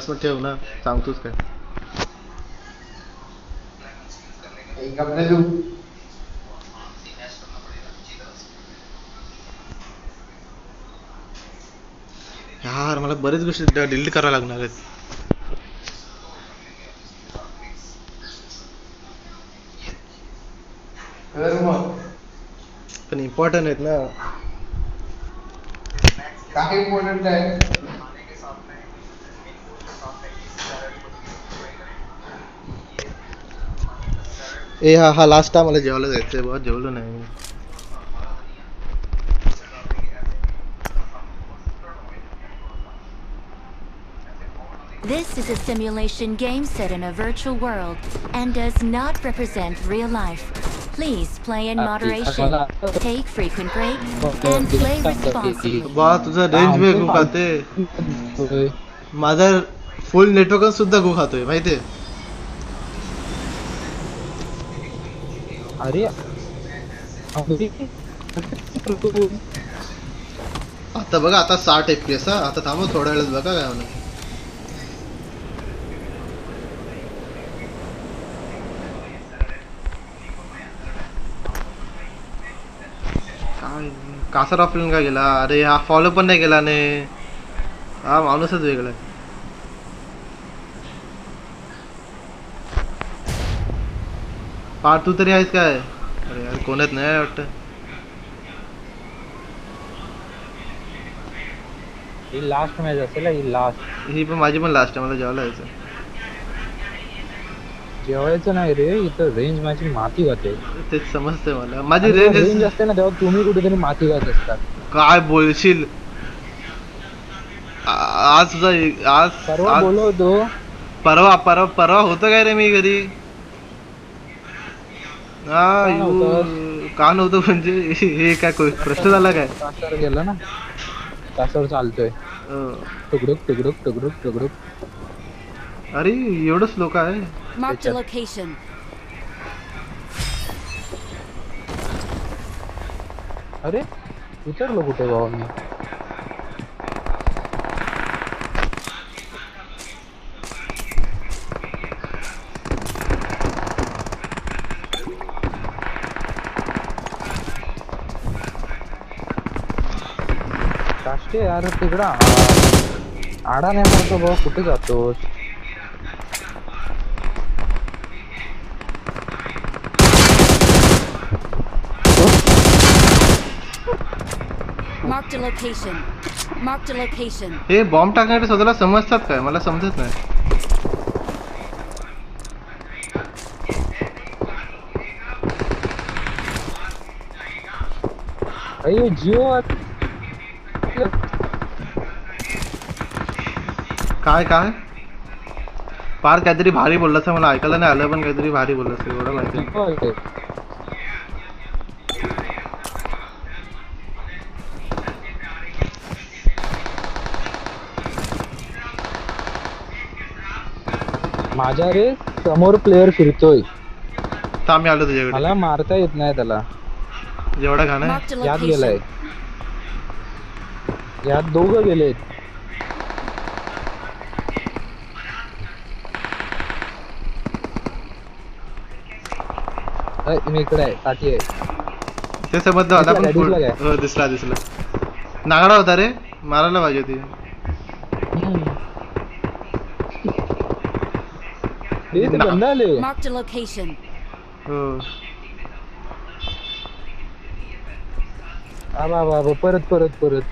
मध्ये ठेव ना, सांगतोस काय? एक अपने जो यार मला बरेच गोष्टी डिलीट करायला लागणार आहेत. कर मग पण इम्पॉर्टंट आहेत ना. काय इम्पॉर्टंट आहे. ए हा हा लास्ट टाइम मला जेवायला जायचंय बाबा, जेवलो नाही मी. This is a simulation game set in a virtual world and does not represent real life. Please play in moderation, take frequent breaks, and play responsibly. बा तुझा रेंज वे गु खाते. माझा फुल नेटवर्क सुद्धा गु खातोय माहितीये. अरे आता बघा, आता 60 FPS. आता थांबव थोड्या वेळेस बघा काय होणार. काय कासर ऑफलाईन का गेला? अरे हा फॉलो पण नाही केला ने. हा माणूसच वेगळा आहे. पार्ट तू तरी आहेस काय? अरे यार कोणच नाही वाटतं. ही लास्ट मॅच असेल, ही लास्ट. ही पण माझी पण लास्ट आहे. मला जेवायला जायचं. जेवायचं नाही रे, इथं रेंज माझी माती होते. तेच समजतंय मला. माझी रेंज रेंज असते ना तेव्हा तुम्ही कुठेतरी माती घात असतात. काय बोलशील? आज तुझा आज परवा बोलवतो. परवा परवा परवा होतं काय रे मी घरी? का नव्हतं म्हणजे हे काय प्रश्न झाला काय? कासार गेला ना, कासार चालतोय. टुकडुक टुकडुक टुकडुक टुकडुक. अरे एवढंच लोक आहे. Marked a location. अरे उतरलो कुठे बाबा मी? काष्टे यार तिकडं आडा नाही मारतो भाऊ, कुठे जातोस? Marked a location. Marked a location. हे बॉम्ब टाकणारे स्वतःला समजतात काय? मला समजत नाही. अयो जिओ काय काय फार काहीतरी भारी बोललास. मला ऐकायला नाही आलं, पण काहीतरी भारी बोललास एवढं माहिती. माझ्या रे समोर प्लेयर फिरतोय. थांब आलो तुझ्याकडे. मला मारता येत नाही त्याला. जेवढा घाण Marked a यात गेलाय. location. यात दोघं गेलेत. मी इकडे आहे, साठी आहे. ते समजलं आता पण दिसला काय? हो दिसला दिसला. नागडा होता रे, मारायला पाहिजे होती. ते बंद आले. Marked a location. हो बाबा परत परत परत.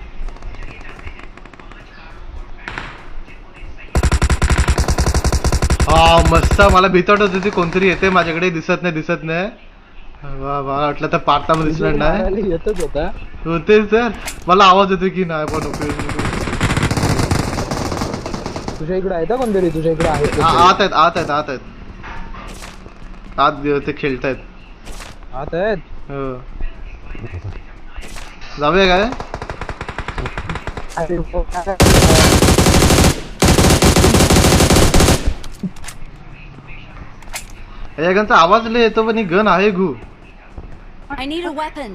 हा मस्त. मला भीती वाटत होती कोणतरी येते माझ्याकडे. दिसत नाही दिसत नाही. वा वा वाटलं तर पार्टला दिसलं नाही. येतच होता. होतेच तर मला आवाज येतो की नाही पण तुझ्या इकडे आहे का कोणतरी? तुझ्या इकडे आहे? आत आहेत आत आहेत आत आहेत. आत ते खेळतायत. आत आहेत. हो जाऊया काय? या गनचा आवाज लय येतो पण ही गन आहे गु. I need a weapon.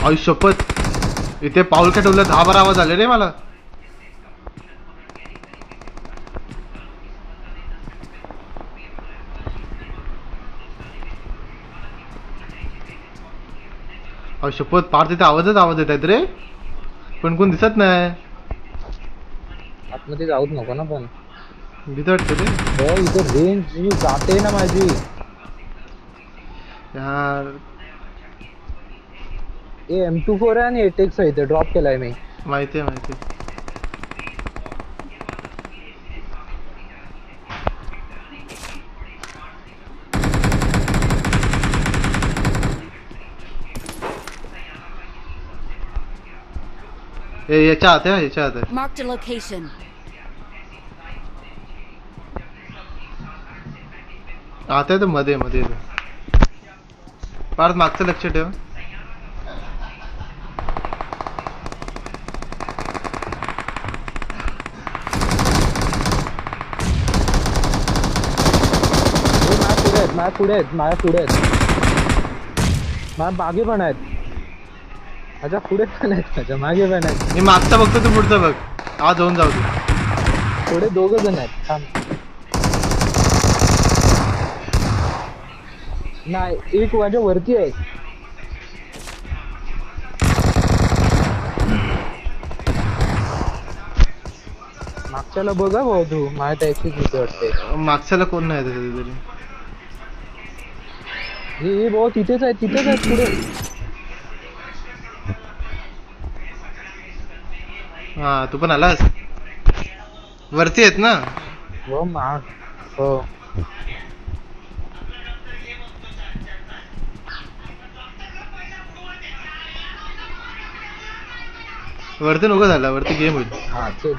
आई शपथ, इथे पाऊल का ठेवलं 10-12 आवाज आले रे मला. शपथ पार तिथे आवाज येत आहेत रे, पण कोण दिसत नाही. आतमध्ये जाऊच नको ना पण. भीती वाटते रे इथे रेंज जाते ना माझी यार. M24 आहे आणि 8x आहे, इथे ड्रॉप केलाय मी. माहिती. याच्या आत आहे. Marked a location. आता तर मध्ये पार्थ मागचं लक्ष ठेव. माझ्या पुढे आहेत माझ्या मागे पण आहेत, माझ्या पुढे पण आहेत, माझ्या मागे पण आहेत. मी मागचा बघतो, तू पुढचा बघ. आज जाऊन जाऊ दे. पुढे 2 जण आहेत. थांब. नाही, एक माझ्या वरती आहे. मागच्याला बघा भाऊ तू, माझ्या त्याची भीती वाटते. मागच्याला कोण नाही तरी. हे भाऊ तिथेच आहे पुढे. हा तू पण आलास. वरती आहेत ना. हो वरती नको झाला, वरती गेम होईल. हा चल.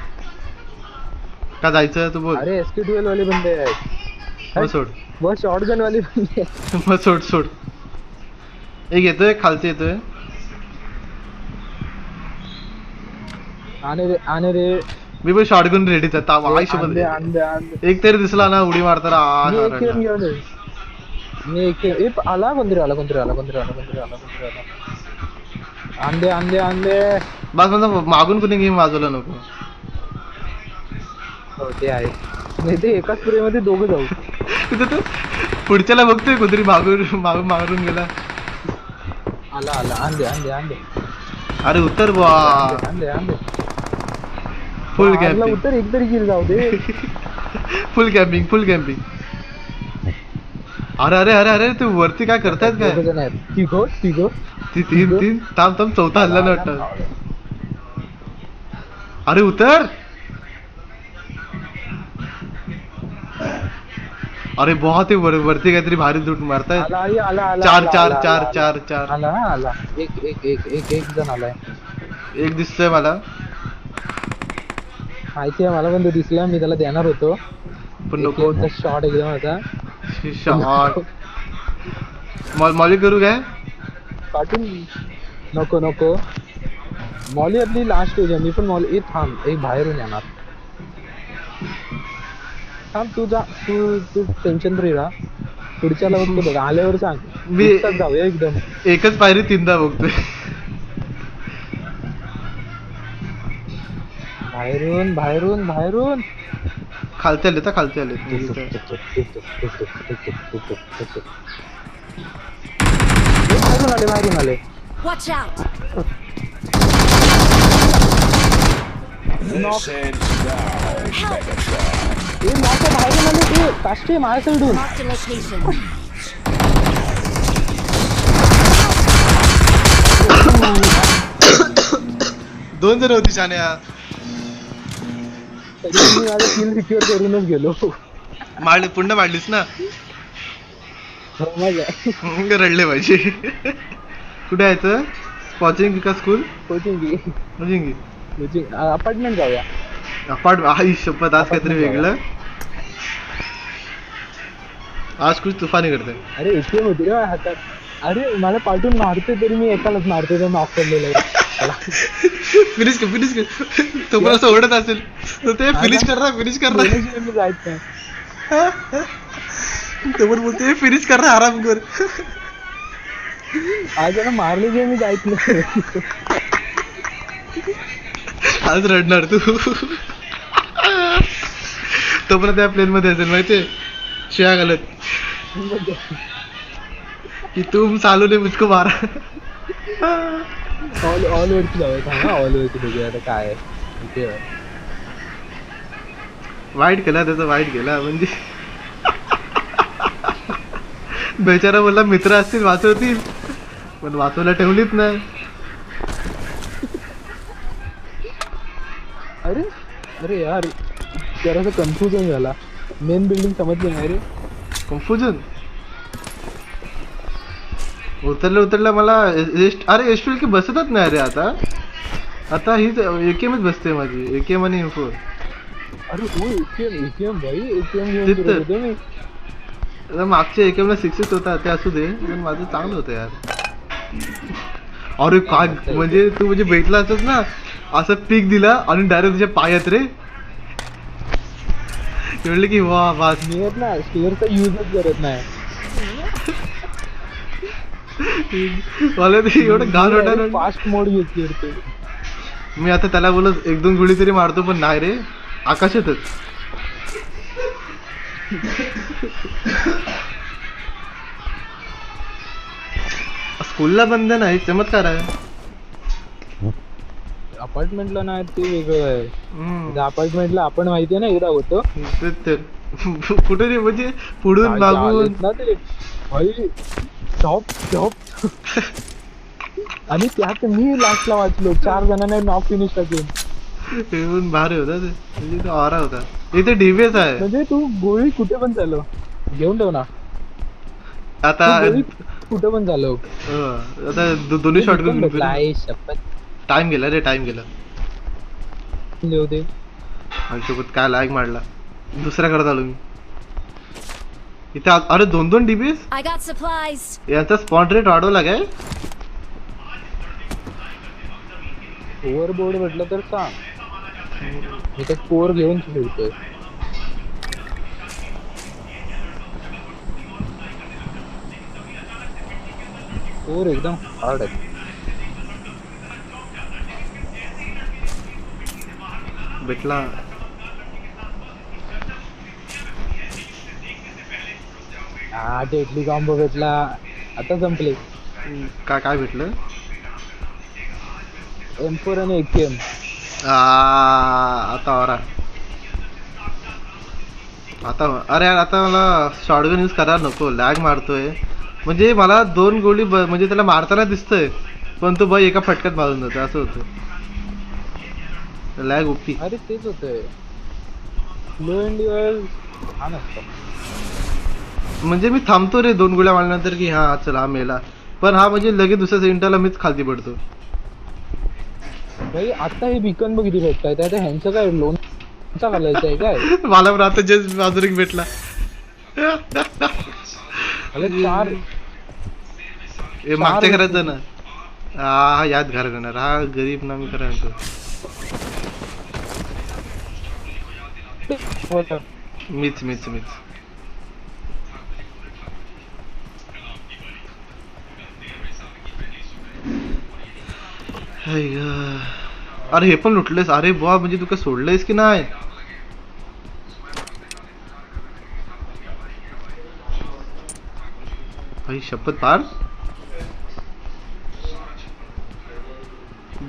का जायचं तू बोल. अरे SK12 वाले बंदे आहेत. मग सोड. बस शॉटगन वाले बंदे आहेत. मग सोड. एक येतोय, खालती येतोय. आने रे. मी पण शॉटगन रेडीच आहे. अंदे. एक तरी दिसला ना उडी मारताना. आला कोणतरी आला. अंदे. बस म्हणजे मागून कुणी गेम वाजवला नको. हो ते आहे. नाही ते एकाच स्प्रे मध्ये 2 जाऊ. तिथं तू पुढच्याला बघतोय, कुठतरी मारून गेला. आला. अंदे. अरे उत्तर बुवा. अंदे. Full camping. उत्तर एक तरी किल जाऊ दे. फुल कॅम्पिंग. अरे तू वरती काय करतायत काय? तिघ. तीन. थांब चौथा हल्ला नाही वाटत. अरे उतर. अरे बहुत ही वरती काहीतरी भारी लूट मारतायत. आला. 4 आला. एक जण आलाय. एक दिसतोय मला. माहिती आहे मला, पण तो दिसला. मी त्याला देणार होतो पण नको. शॉट एकदम होता. शॉट मॉली करू काय? पाठून नको. मॉली आपली लास्ट स्टेज आहे. मी पण मॉली. थांब, एक बाहेरून येणार. थांब तू टेन्शन फ्री राहा. पुढच्याला बघतो बघ, आल्यावर सांग. मी जाऊया एकदम. एकच पायरी 3दा बघतोय. बाहेरून खालते आले. बाहेरून आले. Watch out! बाहेरून आले ते काष्टे माझ्या साईडून. Marked a location. 2 जण होती शान्या. मी माझा किल सिक्युअर करूनच गेलो. पुन्हा मांडलीस ना. मजा रडले पाहिजे. कुठे यायचं? कोचिंग का स्कूल? कोचिंग अपार्टमेंट जाऊया. आई शपथ, आज काहीतरी वेगळं. आज कुछ तुफानी करते. अरे AKM होती रे हातात. अरे मला पाठवून मारते तरी मी एकालाच मारते. तर नॉक केलेलं आहे. फिनिश कर. तो पण असं ओढत असेल तर ते फिनिश कर ना. मी जायचं नाही. तो पण बोलते फिनिश कर ना, आराम कर. आज मारले जे मी जायचं नाही. आज रडणार तू. तो पण त्या प्लेन मध्ये असेल माहितीये, शिया घालत की तुम सालू ने मुझको मारा. ऑल वरती जाऊया हा ऑल वरती बघूया आता काय आहे इथे आहे. वाईट केला त्याचा वाईट केला म्हणजे बेचारा बोलला मित्र असतील वाचवतील पण वाचवायला ठेवलीच नाही. अरे अरे यार जरासा कन्फ्युजन झाला मेन बिल्डिंग समजली नाही रे. कन्फ्युजन उतरल्या मला अरे एसपीएल की बसतच नाही रे आता. आता ही एकेमच बसते माझी एकेम आणि M4. अरे ओ एटीएम भाई एटीएम घेऊन तिथं. गेलो होतो मी. आता मागच्या एकेमला 6 होता ते असू दे पण माझं चांगलं होतं यार. अरे काय म्हणजे तू म्हणजे भेटला असत ना असं पीक दिला आणि डायरेक्ट तुझ्या पायात रे म्हणलं की वा वाच. मी येत ना स्पेअरचा युजच करत नाही. मला ते एवढं घाण वाटायला. फास्ट मोड यूज करते. मी आता त्याला बोलत 1-2 गोळी तरी मारतो पण नाही रे आकाशातच. स्कूलला बंद नाही चमत्कार आहे. अपार्टमेंटला नाही ते वेगळं आहे. हम्म. अपार्टमेंटला आपण माहितीये ना एकदा होतो कुठे रे म्हणजे पुढून मागून ना ते भाई टॉप आणि त्यात मी लास्टला वाचलो 4 जणांना नॉक फिनिश टाकून. ते पण भारी होता ते म्हणजे तो आरा होता. इथे डीबीएस आहे म्हणजे तू गोळी कुठे पण चालव घेऊन ठेव ना. आता. तू गोळी कुठे पण चालव. आता दोन्ही शॉट शपथ टाइम गेला रे टाइम गेला. होते सोबत काय लॅग मारला दुसऱ्या करत आलो मी इथे. अरे 2-2 डीबीएस I got supplies. याचा स्पॉट रेट वाढवला काय. ओव्हरबोर्ड म्हटलं तर सांग मी तर कोर घेऊन फिरतोय. कोर एकदम हार्ड आहे. भेटला. हा डेडली कॉम्बो भेटला आता संपले. काय भेटलं. M4 आणि AKM. आता औरा आता अरे यार आता मला शॉटगन यूज करायला नको लॅग मारतोय. म्हणजे मला 2 गोळी म्हणजे त्याला मारताना दिसतंय पण तो एका फटक्यात मारून जातो असं होतं. Lag UPI. अरे तेच होतंय लो एंड हा नसतं. म्हणजे मी थांबतो रे 2 गोळ्या मारल्यानंतर की हा चल हा मेला पण हा म्हणजे लगेच दुसऱ्या सेंटरला मीच खालती पडतो. भाई आता हे बिकन बघ किती भेटतायत. आता ह्यांचं काय लोणचा घालायचं आहे काय. मला पण आता जस्ट बाजूला भेटला. मला 4 मागच्या घरात ना हा याद घर करणार हा गरीब ना मी करायचो. मीच अरे हे पण लुटलेस. अरे बुवा म्हणजे तू काय सोडलंयस की नाही. भाई शपथ पार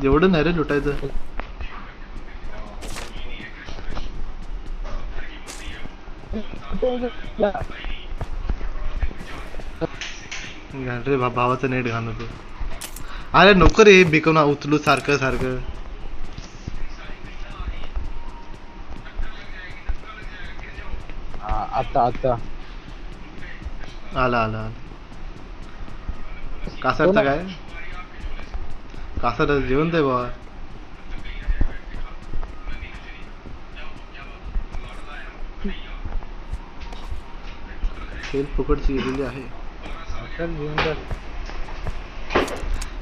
एवढं नाही रे लुटायचं. रे भावाचं नेट घाण होतो. अरे नको रे बिकवना उचलू सारखं. आता आला कासारचा काय कासार जेवण आहे बाबा. खेळ फुकटची गेलेली आहे.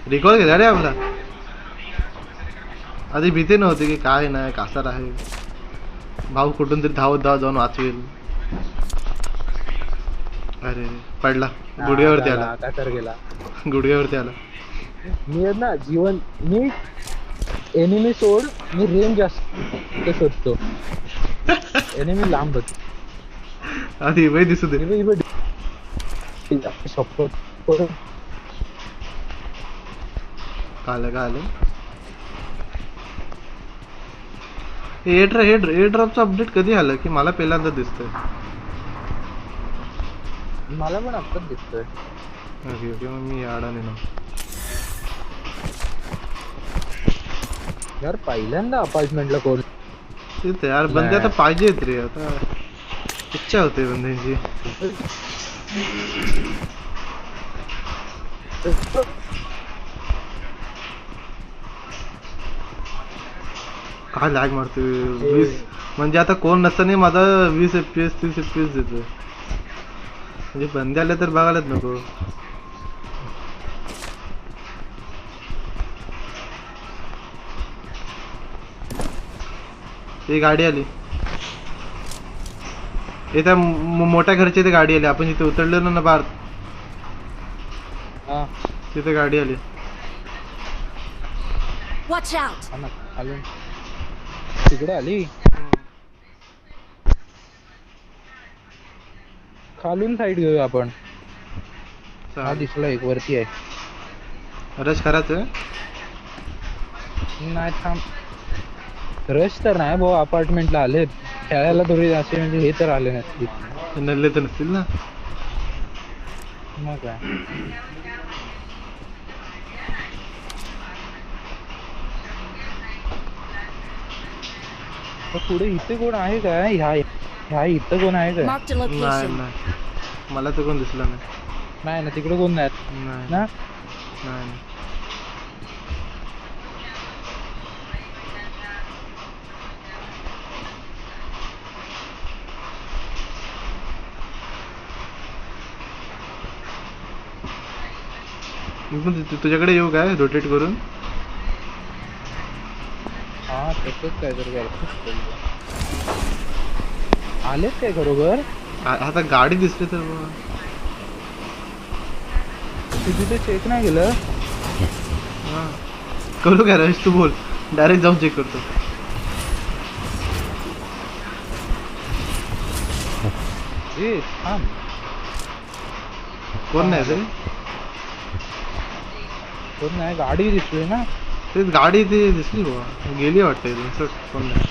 रेकॉर्ड केला रे आपला. आधी भीती नव्हती की काय नाही कासार आहे भाऊ कुठून तरी धावत जाऊन वाचवेल. अरे पडला गुडघ्यावरती आला. कासार गेला गुडघ्यावरती आला. मी ना जीवन मी एनिमी सोड मी रेंज जास्त शोधतो. एनिमी लांब आधी वय दिसू दे. काय एअर ड्रॉपचं अपडेट कधी आलं की मला पहिल्यांदा दिसतंय. मला पण आत्ताच दिसतोय. ओके मग मी अडाणी ना. यार पहिल्यांदा अपार्टमेंटला कोण तेच यार बंदे आता पाहिजेत रे. आता इच्छा होते बंद्यांची. काय लॅग मारतोय 20 म्हणजे आता कोण नसताना माझा 20 FPS 30 FPS देतोय. म्हणजे बंदे आले तर बघायलाच नको. ती गाडी आली. त्या मोठ्या घरची ती गाडी आली. आपण जिथे उतरलेलो ना पार्थ हा तिथे गाडी आली. Watch out! हा ना, खालून तिकडे आली. खालून साईड घेऊया आपण. हा दिसला एक वरती आहे. रश करायचं नाही थांब. रश तर नाही भाऊ. अपार्टमेंटला आलेत खेळायला थोडी असे म्हणजे हे तर आले नसतील. नल्ले तर नसतील ना. मग काय तर पुढे इथे कोण आहे काय? ह्या इथं कोण आहे काय? Marked a नाही location. नाही मला तर कोण दिसला नाही. नाही ना तिकडे कोण नाही नाही ना. नाही. मी पण तुझ्याकडे येऊ काय रोटेट करून? हा तसंच काय तर आलेत काय खरोबर? आता गाडी दिसली तर बघ. तू तिथे चेक नाही केलं? हा. करू काय रमेश तू बोल. डायरेक्ट जाऊन चेक करतो. ए थांब. कोण नाही रे? कोण नाही. गाडी दिसली ना. तेच गाडी ती दिसली बुवा. गेली वाटते कोण नाही.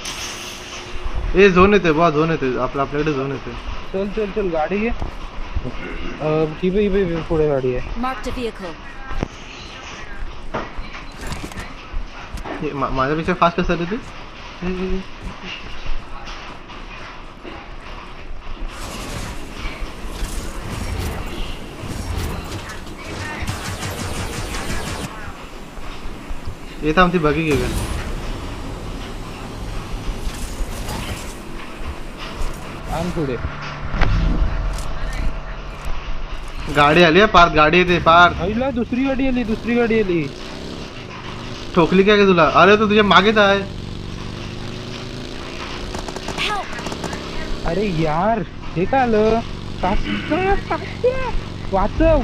ए झोन येते बुवा. झोन येते आपल्याकडे झोन येते. चल चल चल गाडी घे. इबे पुढे गाडी आहे. Marked a vehicle. माझ्यापेक्षा फास्ट कसं रे ते? येत आमची बघी घे. आम पुढे गाडी आली पार्थ. गाडी येते पार्थ. आईला दुसरी गाडी आली. ठोकली काय तुला? अरे तू तुझ्या मागेच आहे. Help! अरे यार हे काय आलं? वाचव.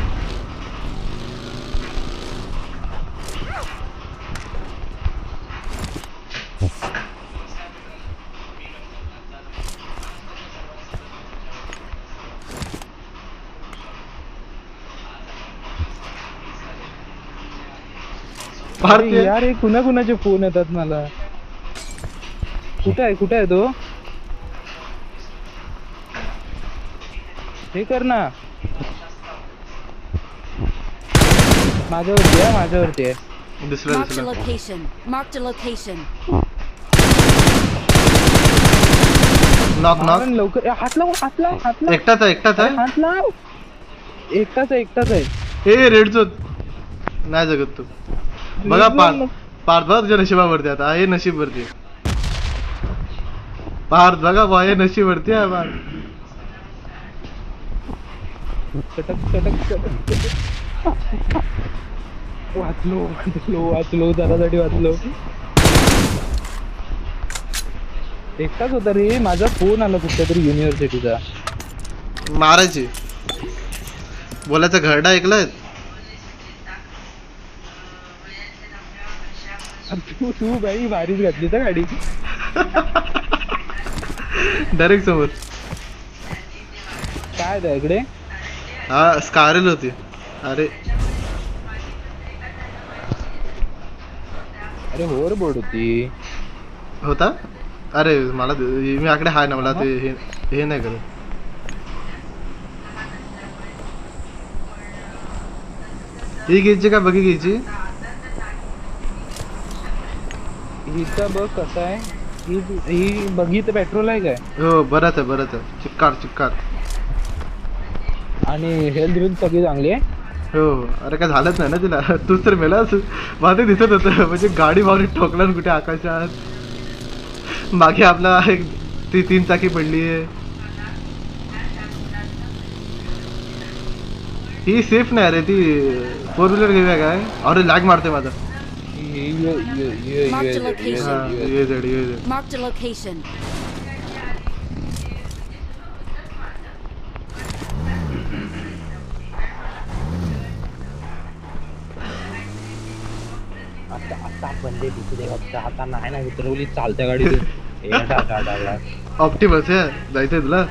अरे यार हे कुणाचे फोन येतात मला. कुठे आहे तो? हे कर ना. माझ्यावरती आहे. दिसला Marked a दिसला. location. Marked a location. Knock knock. मारण लवकर. ए, हात लाव. एकटाच आहे अरे, हात लाव. एकटाच आहे. हे रेड झोन नाही जगत तू. बघा पार्थ बघा तुझ्या नशिबावरती. आता हे नशीबवरती पार्थ. बघा बा हे नशीबवरती आहे पार्थ. चटक. वाचलो जरासाठी वाचलो. एकटाच होता रे. माझा फोन आला कुठल्या तरी युनिव्हर्सिटीचा. मारायची बोलायचा घरडा ऐकलाय. तू बाई भारीच घातली तर गाडी. डायरेक्ट समोर. काय त्या इकडे? हा स्कारल होती. अरे अरे होर बोर्ड होती. होता. अरे मला मी आकडे हाय ना मला ते हे नाही करत. ही घ्यायची का बघी घ्यायची. हिचा बघ कसा आहे. ही बघी तर पेट्रोल आहे काय. हो बरंच आहे चिक्कार चिक्कार. आणि हेल्थ बिल्थ सगळी चांगली आहे. हो अरे काय झालंच नाही ना तिला. तूच तर मेलास. मला ते दिसत होतं म्हणजे गाडी मागे ठोकला ना कुठे आकाशात. मागे आपला एक ती 3 चाकी पडली आहे. ही सेफ नाही रे ती 4 व्हीलर घेऊया काय. अरे लॅग मारते माझा. Marked a location. हा ये जड. Marked a location. आता बंदे दिसले फक्त आता नाही ना उतरवली चालत्या गाडीतून. ऑप्टिमस आहे जायचंय तुला.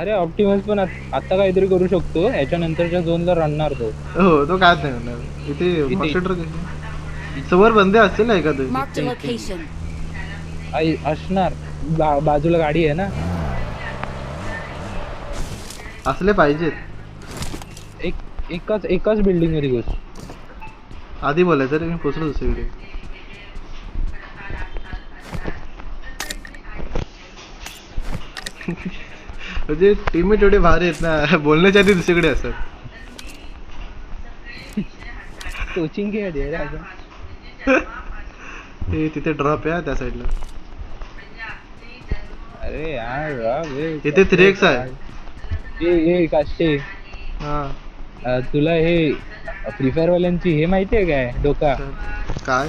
अरे ऑप्टिमस पण आता काहीतरी करू शकतो. याच्या नंतरच्या झोनला रनणार तो. हो तो कायच नाही करणार. इथे मॉन्स्टर समोर बंदे असतील ना एखादं. Marked a location. असणार. बाजूला गाडी आहे ना. असले पाहिजेत. एकाच बिल्डिंग मध्ये घुस. आधी बोलायचं रे मी पोचलो दुसरीकडे. म्हणजे टीममेट एवढे भारी आहेत ना बोलण्याच्या आधी दुसरीकडे असतात. कोचिंग घे रे अजून. ते तिथे ड्रॉप आहे त्या साईडला. अरे यार इथे 3x आहे. ये काष्टे. हा तुला हे फ्री फायर वाल्यांची हे माहिती आहे काय डोका. काय.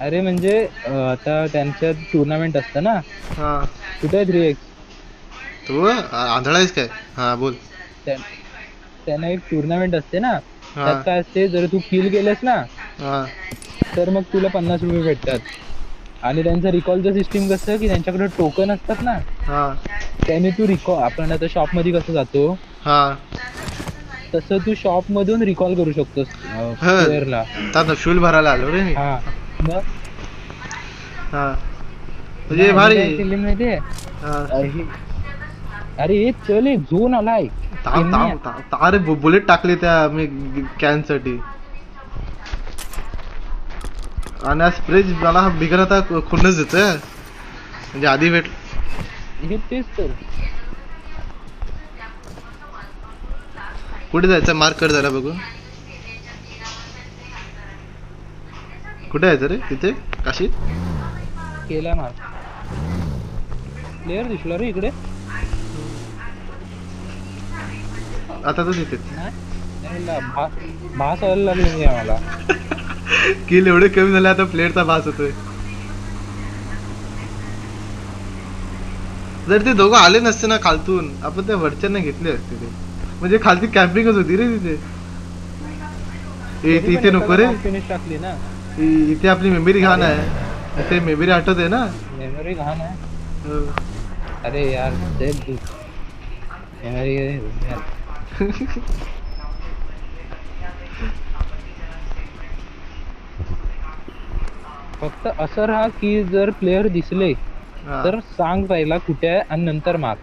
अरे म्हणजे आता त्यांच्यात टुर्नामेंट असतं ना. हा कुठे 3x. तू आंधळा आहेस काय. हा बोल. त्यांना एक टुर्नामेंट असते ना. हा. त्यात काय असते जर तू किल केलंस ना हा तर मग तुला 50 रुपये भेटतात. आणि त्यांचं रिकॉलचं सिस्टीम कसं की त्यांच्याकडे टोकन असतात ना. हा त्याने तू रिकॉल आपण आता शॉप मध्ये कसं जातो हा तसं तू शॉप मधून रिकॉल करू शकतोस प्लेअरला. आता फ्यूल भरायला आलो रे मी. हा मग हा म्हणजे भारी. माहितीये हा. अरे हे चल एक झोन आलाय. अरे बुलेट टाकले त्या मी कॅन साठी. आणि आज स्प्रेज मला बिगर आता खुन्नच देतोय म्हणजे आधी भेट. हे तेच तर. कुठे जायचं मार्क कर जरा बघू. कुठे जायचं रे तिथे काशी. केला मार. प्लेअर दिसला रे इकडे. आता तर तिथे भास व्हायला लागले म्हणजे आम्हाला. किल एवढे कमी झाले आता प्लेअरचा भास होतोय. जर ते दोघं आले नसते ना खालतून आपण त्या वरच्यांना घेतले असते ते. म्हणजे खालती कॅम्पिंगच होती रे तिथे. इथे नको रे. फिनिश टाकली ना. इथे आपली मेमरी घाण आहे. इथे मेमरी आठवत आहे ना. मेमरी घाण आहे. हो. अरे यार मेमरी फक्त असं राहा की जर प्लेअर दिसले हा. तर सांग पहिला कुठे आहे आणि नंतर मार.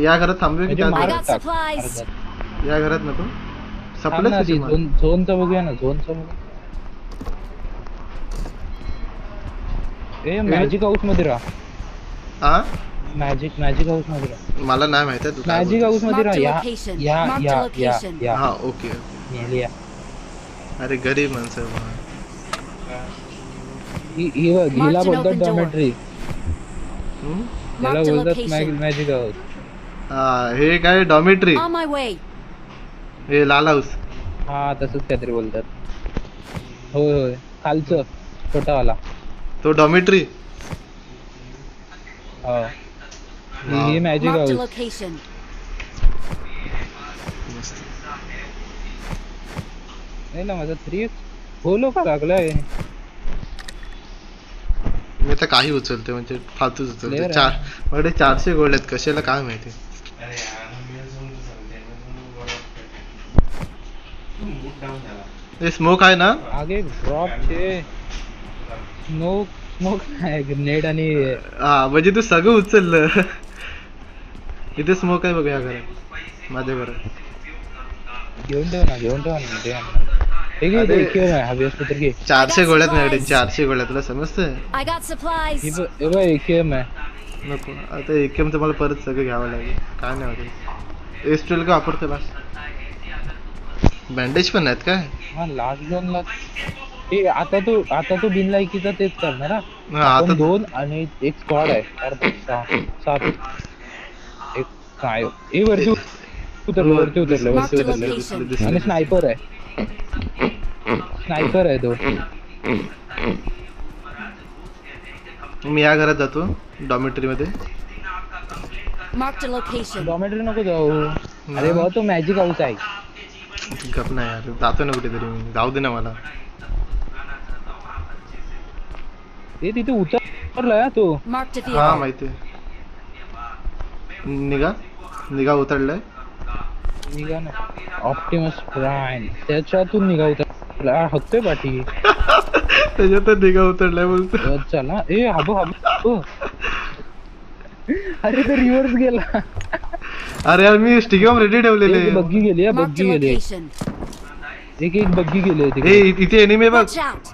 या घरात थांबूया की म्हणजे त्या I मार got टाक. supplies. या घरात नको. थांब सपलंच ना, कशी ती मार. झोनचं बघूया ना. झोनचं बघूया. ए मॅजिक हाऊस मध्ये राहा. हा मॅजिक हाऊस मध्ये राहा. मला नाही माहिती आहे तू काय मॅजिक हाऊस मध्ये Marked a राहा. location. या Marked या a या location. या बोलतो. हा ओके. मेली या. अरे गरीब माणसं आहे बा. हिला Marked an बोलतात open door. डॉमेट्री. हम्म? याला Marked a बोलतात location. Magic house. हा हे काय डॉमेट्री. On my way. हे लाल हाऊस. हा तसंच काहीतरी बोलतात. होय होय खालचं छोटावाला. तो डॉमेट्री. हो ही magic Marked a house. location. नाही ना माझा 3x बोलो का लागलाय. मी आता काही उचलते म्हणजे फालतूच उचलते. Player माझ्याकडे 400 गोल्ड आहेत कशाला काय माहिती. हे स्मोक आहे ना? आगे ड्रॉप छे स्मोक स्मोक आहे ग्रेनेड आणि हा म्हणजे तू सगळं उचललं. इथे स्मोक आहे बघ या घरात, माझ्या घरात. घेऊन ठेव ना ते हे घे अरे. ते आहे हवी असतो तर घे 400 गोळ्यात नाही 400 गोळ्यात, तुला समजतंय? I got supplies. हे बघ AKM आहे नको आता एकेम तर मला परत सगळं घ्यावं लागेल. काय नाही होत. एस्ट्रेल का वापरतो बस. बँडेज पण आहेत काय? हा लास्ट झोनला आता तो बिनलायकीचा तेच करणार हा हा, आता आपण 2 आणि एक स्क्वॉड आहे अर्धा 7 एक काय ए वरती उतरलं आणि स्नायपर आहे तो. मी या घरात जातो डॉमेटरी मध्ये. Marked a location. डॉमेटरी नको जाऊ. अरे भाऊ तो मॅजिक हाऊस आहे. गप नाही यार, जातो ना कुठेतरी मी, जाऊ दे ना मला. ते तिथे उतरलाय तो. Marked a हा vehicle. माहिती. निघा उतरलाय. निघा ना ऑप्टिमस प्राईम त्याच्यातून निघा उतरला हक्तोय पाठी. त्याच्यात निघा उतरलाय बोलतो. चला ए हाबो अरे तो रिव्हर्स गेला. अरे यार मी स्टिकी बॉम्ब रेडी ठेवलेले. बग्गी गेली Marked a location. एक बग्गी गेली ए तिकडे. इथे एनिमी बघ. Watch out.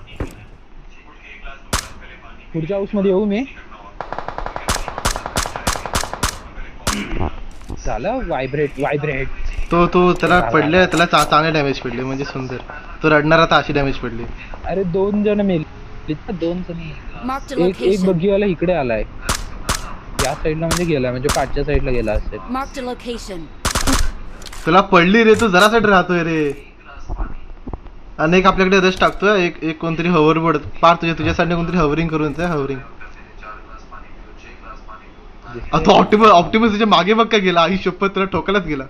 पुढच्या हाऊस मध्ये येऊ मी. झालं व्हायब्रेट तो त्याला पडले, त्याला चांगले डॅमेज पडले म्हणजे सुंदर. तो रडणारा तर अशी डॅमेज पडली. अरे 2 जण मेले. 2 जण Marked a एक location. बग्गीवाला इकडे आलाय या साईडला म्हणजे गेला म्हणजे पाठच्या साईडला गेला असेल. Marked a location. तुला पडली रे, तू जरासाठी राहतोय रे. अनेक आपल्याकडे रश टाकतोय. एक कोणतरी हॉवरबोर्ड पार तुझ्यासाठी कोणतरी हवरिंग करून हवरिंग. तो ऑप्टिमस तुझ्या मागे बघ काय गेला. आई शपथ तुला ठोकायलाच गेला.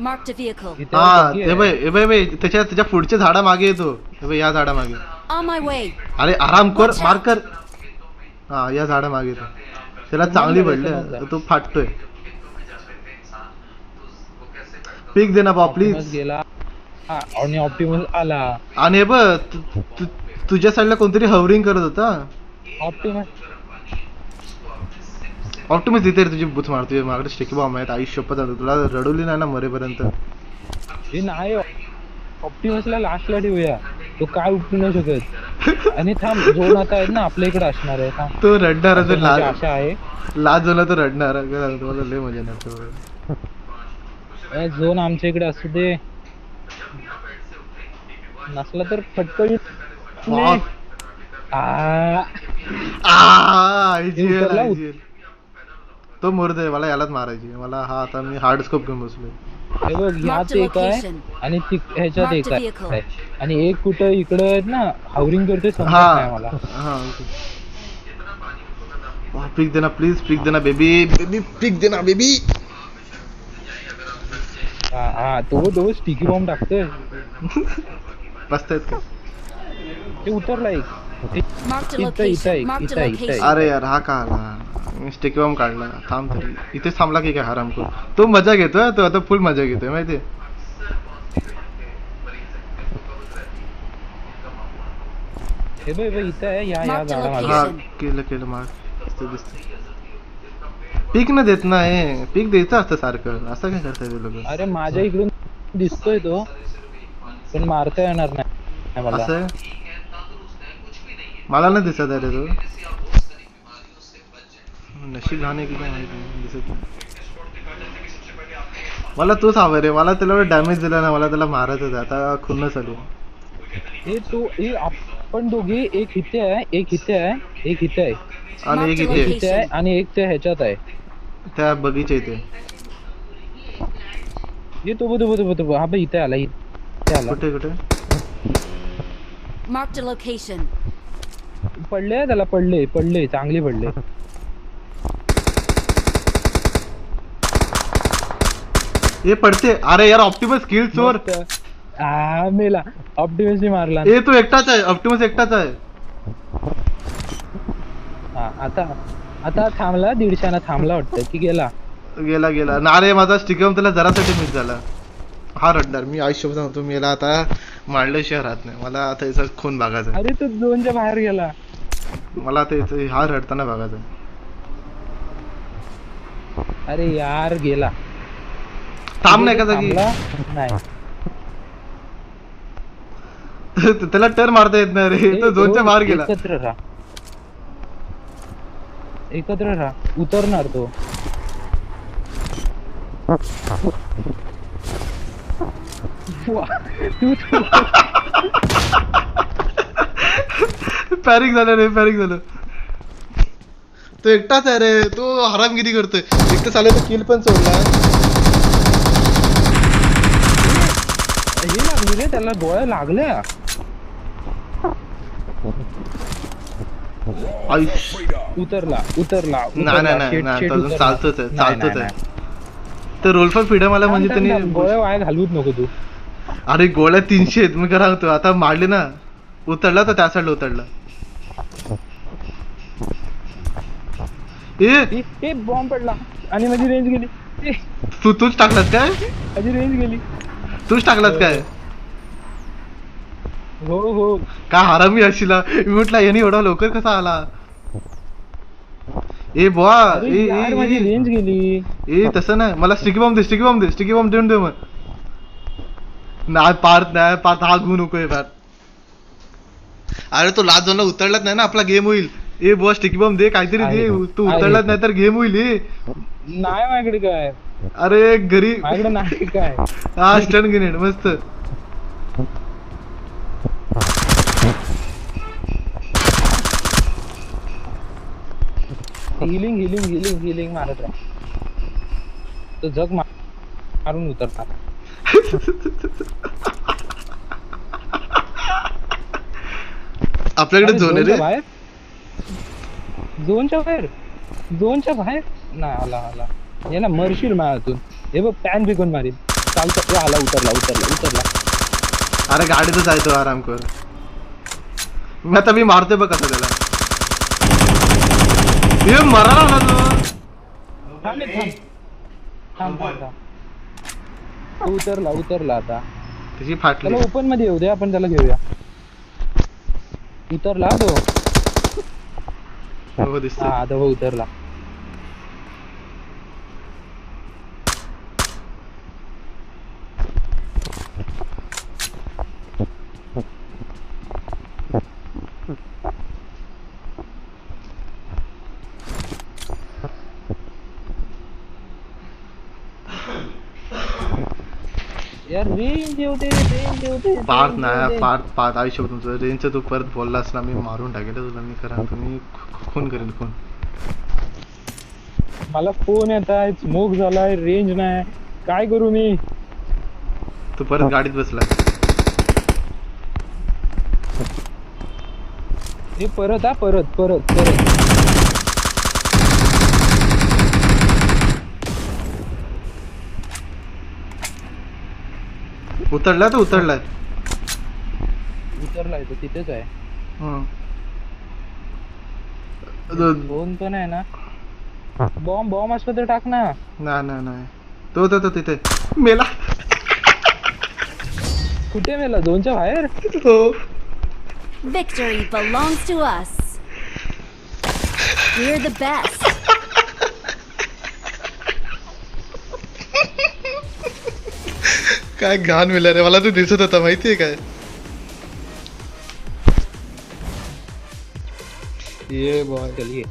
Marked a vehicle. इथे हा बग्गी ते आहे. बाई त्याच्या पुढच्या झाडा मागे येतो. हे बाई या झाडा मागे. On my way. अरे आराम कर, मार कर. हा या झाडा मागे येतो. त्याला चांगली पडले, तो फाटतोय. पीक दे ना बा ऑप्टिमस प्लीज. गेला हा, आणि ऑप्टिमस आला. आणि हे बघ तुझ्या साईडला कोणतरी हवरिंग करत होता. ऑप्टिमस तिथे तुझी बुथ मारतोय. माझ्याकडे स्टिकी बॉम्ब आहेत. आई शपथ आता तुला रडवली नाही ना मरेपर्यंत. हे नाही ऑप्टिमसला लास्टला ठेवूया तो काय उपटू नाही शकत. आणि थांब झोन आता आहेत ना आपल्या इकडे असणार आहे. थांब तो रडणार असेल. माझी आशा आहे लाज झाला तो रडणार. तुम्हाला लय मजा येणार. झोन आमच्या इकडे असू दे नसला तर फटकन उतरला. तो मोरदे मला यालाच मारायची. मला हा आता मी हार्ड स्कोप घेऊन बसलोय. हे बघ ह्यात एक आहे आणि ह्याच्यात एक आहे आणि एक कुठं इकडं आहेत ना हावरिंग करते समजत नाही मला. हा पिक देना प्लीज. पिक देना बेबी. पिक देना बेबी. हा तो स्टिकी बॉम्ब टाकतोय. बसतायत का? ते उतरला एक. Marked a इथं location. Marked a इथं location. अरे यार हा का आला. मी स्टिकी बॉम्ब काढला. थांब तरी इथेच थांबला की काय हराम को. तो मजा घेतोय. तो आता फुल मजा घेतोय माहितीये. हे बघ इथं आहे या Mark the झाडामागे. हा location. केलं मार. दिसत पीक न देत नाही. पीक द्यायचं असतं सारखं. असं काय करताय ते लोक. अरे माझ्या इकडून दिसतोय तो पण मारता येणार नाही मला. असं मला नाही दिसत आहे रे तो. नशीब घाणे की काय माहिती नाही, दिसत नाही. मला तोच हवा रे. मला त्याला डॅमेज दिला ना. मला त्याला मारायचं होतं. आता खुन्नस चालू. हे आपण दोघे एक इथे आहे एक इथे आहे एक इथे आहे आणि एक Marked a इथे इथे आहे आणि एक त्या ह्याच्यात आहे. त्या बगीच्या इथे. ये तो हा बघ इथे आला इथे आला. कुठे Marked a location. पडले त्याला पडले चांगले पडले. हे पडते. अरे यार ऑप्टिमस किल चोर. मेला ऑप्टिमसने मारला. तो एकटाच आहे. ऑप्टिमस एकटाच आहे. हा आता आता थांबला 150 थांबला वाटतं की गेला. गेला गेला ना रे, माझा स्टिकम त्याला जरासाठी मिस झाला. हा रडणार मी आयुष्य सांगतो, मी याला आता मारल्याशिवाय राहत नाही. मला आता याचा खून बघायचा, अरे तो झोनच्या बाहेर गेला. मला आता याचं हा रडताना बघायचा. अरे यार गेला. थांब नाही का जागी. थांबला? नाही. त्याला टर मारता येत नाही रे, तो झोनच्या बाहेर गेला. एकत्र राहा उतरणार तो. पॅरिक झालं रे, पॅरिक झालं. तो एकटाच आहे रे, तो हरामगिरी करतोय. एक तर चालेल किल पण सोडला. हे लागली रे त्याला, डोळ्या लागल्या. उतरला उतरला. नाही नाही नाही, तो अजून चालतोच आहे, चालतोच आहे. तर रोल फॉर फ्रीडम आला म्हणजे त्यांनी गोळ्या वाया घालवूच नको तू. अरे गोळ्या 300 आहेत, मी काय सांगतो आता मारले ना. उतरला तर त्या साईडला उतरला. ए बॉम्ब पडला आणि माझी रेंज गेली. तूच टाकलास काय? माझी रेंज गेली. तूच टाकलास काय? हो हो. काय हरामी अशीला, मी म्हटलं याने एवढा लवकर कसा आला. ए बुवा, यार माझी रेंज गेली. ए तसं नाही, मला स्टिकी बॉम्ब दे, स्टिकी बॉम्ब दे, स्टिकी बॉम्ब देऊन दे. मग नाही पार्थ, नाही पार्थ, हा घेऊ नकोय पार्थ. अरे तो लास्ट झोनला उतरलाच नाही ना, आपला गेम होईल. ए बुवा स्टिकी बॉम्ब दे, काहीतरी दे. तू उतरलाच नाही तर गेम होईल. नाही माझ्याकडे काय. अरे घरी माझ्याकडे नाही काय. हा स्टन ग्रेनेड मस्त. हिलिंग हिलिंग हिलिंग हिलिंग मारत राहा. तो जग मारून उतरतात. आपल्याकडे झोन आहे रे. बाहेर झोनच्या बाहेर, झोनच्या बाहेर नाही. आला आला ये ना, मरशील माझ्यातून. हे बघ पॅन फेकून मारील. चालतं. आला उतरला उतरला उतरला. अरे गाडीतच आहे तो, आराम कर. मी मारतोय बघ कसं त्याला. हे मरायला आला तो. थांब थांब थांब थांब. तो उतरला उतरला. आता त्याची फाटली. त्याला ओपन मध्ये येऊ दे, आपण त्याला घेऊया. उतरला तो. हो दिसतोय. हा आता हो उतरला. यार रेंज येऊ दे, रेंज येऊ दे. पार्थ नाही, पार्थ आयुष्य तुमचं रेंजचं. तू परत बोललास ना, मी मारून टाकेल तुला. मी करा, तुम्ही खून करेल खून. मला फोन येत आहे, स्मोक झालाय, रेंज नाही. काय करू मी? तू परत गाडीत बसला. हे परत हा परत परत परत. उतरला तर उतरलाय. उतरलाय तो, तिथेच आहे. फोन पण आहे ना. बॉम्ब बॉम्ब असलं तर टाक ना. नाही तो तिथे मेला. कुठे मेला? झोनच्या बाहेर. हो. Victory belongs to us. We're the best. काय घाण मिळालं रे मला. तू दिसत होता माहितीये काय. ये बॉय चलिए